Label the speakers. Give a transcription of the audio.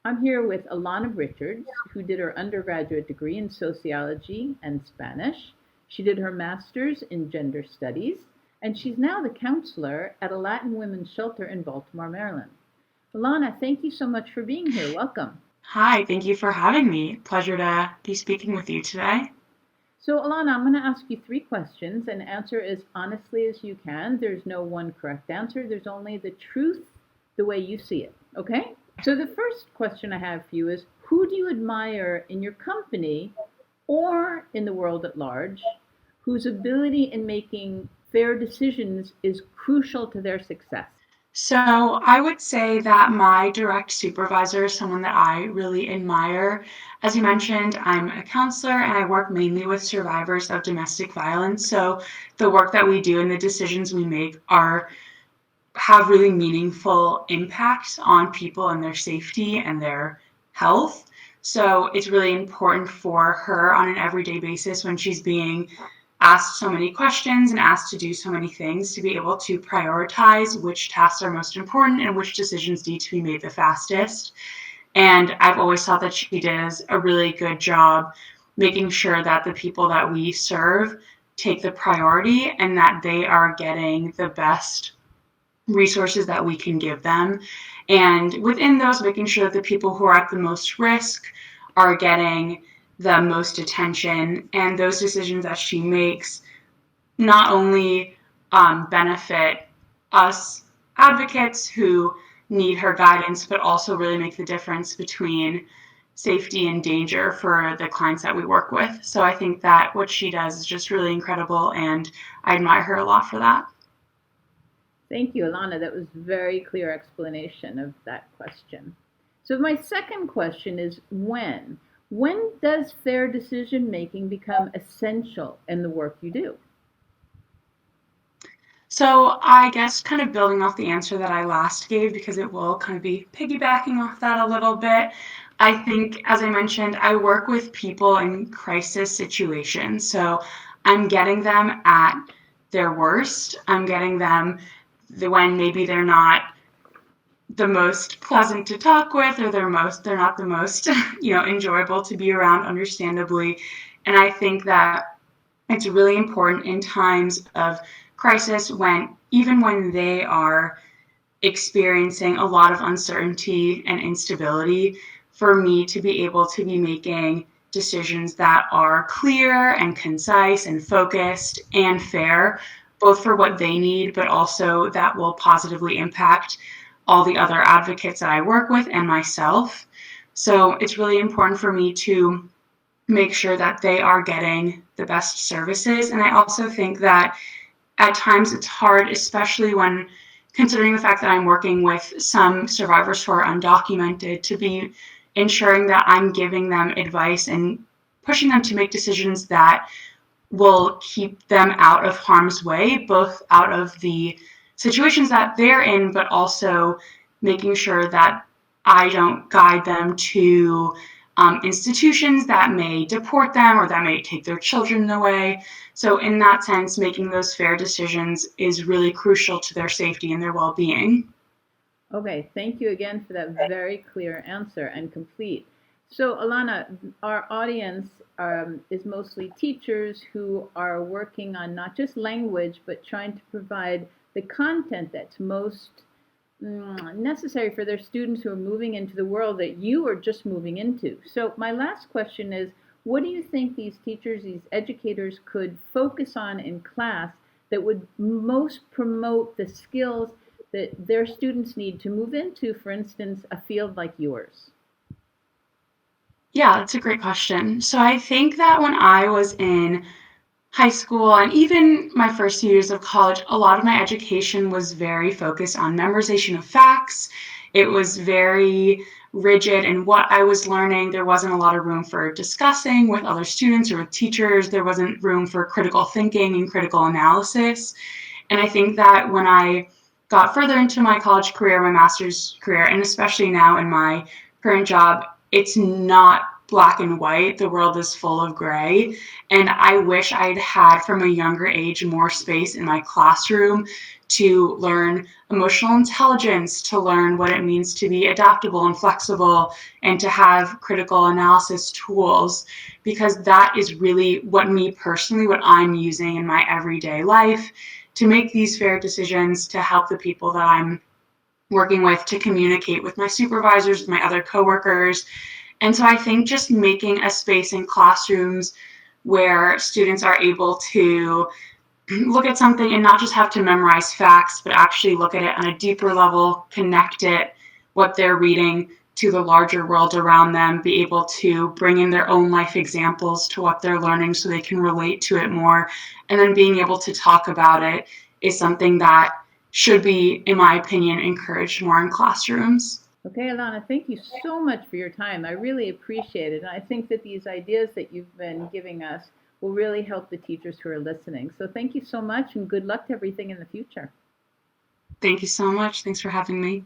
Speaker 1: I'm here with Alana Richards, who did her undergraduate degree in sociology and Spanish. She did her master's in gender studies, and she's now the counselor at a Latin women's shelter in Baltimore, Maryland. Alana, thank you so much for being here. Welcome.
Speaker 2: Hi, thank you for having me. Pleasure to be speaking with you today.
Speaker 1: So, Alana, I'm going to ask you three questions and answer as honestly as you can. There's no one correct answer, there's only the truth the way you see it. Okay? So, the first question I have for you is who do you admire in your company or in the world at large whose ability in making fair decisions is crucial to their success?
Speaker 2: So, I would say that my direct supervisor is someone that I really admire. As you mentioned, I'm a counselor and I work mainly with survivors of domestic violence. So, the work that we do and the decisions we make are have really meaningful impacts on people and their safety and their health. So it's really important for her on an everyday basis when she's being asked so many questions and asked to do so many things to be able to prioritize which tasks are most important and which decisions need to be made the fastest. And I've always thought that she does a really good job making sure that the people that we serve take the priority and that they are getting the best resources that we can give them. And within those, making sure that the people who are at the most risk are getting the most attention. And those decisions that she makes not only benefit us advocates who need her guidance, but also really make the difference between safety and danger for the clients that we work with. So I think that what she does is just really incredible, and I admire her a lot for that.
Speaker 1: Thank you, Alana. That was a very clear explanation of that question. So my second question is when? When does fair decision making become essential in the work you do?
Speaker 2: So I guess kind of building off the answer that I last gave, because it will kind of be piggybacking off that a little bit. I think, as I mentioned, I work with people in crisis situations. So I'm getting them at their worst. I'm getting them when maybe they're not the most pleasant to talk with, or they're not the most enjoyable to be around, understandably. And I think that it's really important in times of crisis, when even when they are experiencing a lot of uncertainty and instability, for me to be able to be making decisions that are clear and concise and focused and fair, both for what they need, but also that will positively impact all the other advocates that I work with and myself. So it's really important for me to make sure that they are getting the best services. And I also think that at times it's hard, especially when considering the fact that I'm working with some survivors who are undocumented, to be ensuring that I'm giving them advice and pushing them to make decisions that will keep them out of harm's way, both out of the situations that they're in, but also making sure that I don't guide them to institutions that may deport them or that may take their children away. So in that sense, making those fair decisions is really crucial to their safety and their well-being.
Speaker 1: Okay, thank you again for that very clear answer and complete. So, Alana, our audience is mostly teachers who are working on not just language, but trying to provide the content that's most necessary for their students who are moving into the world that you are just moving into. So, my last question is what do you think these teachers, these educators could focus on in class that would most promote the skills that their students need to move into, for instance, a field like yours?
Speaker 2: Yeah, that's a great question. So I think that when I was in high school and even my first few years of college, a lot of my education was very focused on memorization of facts. It was very rigid in what I was learning. There wasn't a lot of room for discussing with other students or with teachers. There wasn't room for critical thinking and critical analysis. And I think that when I got further into my college career, my master's career, and especially now in my current job, it's not black and white. The world is full of gray. And I wish I'd had from a younger age more space in my classroom to learn emotional intelligence, to learn what it means to be adaptable and flexible, and to have critical analysis tools, because that is really what me personally, what I'm using in my everyday life to make these fair decisions, to help the people that I'm working with, to communicate with my supervisors, with my other coworkers. And so I think just making a space in classrooms where students are able to look at something and not just have to memorize facts, but actually look at it on a deeper level, connect it, what they're reading, to the larger world around them, be able to bring in their own life examples to what they're learning so they can relate to it more. And then being able to talk about it is something that should be, in my opinion, encouraged more in classrooms.
Speaker 1: Okay, Alana, thank you so much for your time. I really appreciate it. And I think that these ideas that you've been giving us will really help the teachers who are listening. So thank you so much and good luck to everything in the future.
Speaker 2: Thank you so much. Thanks for having me.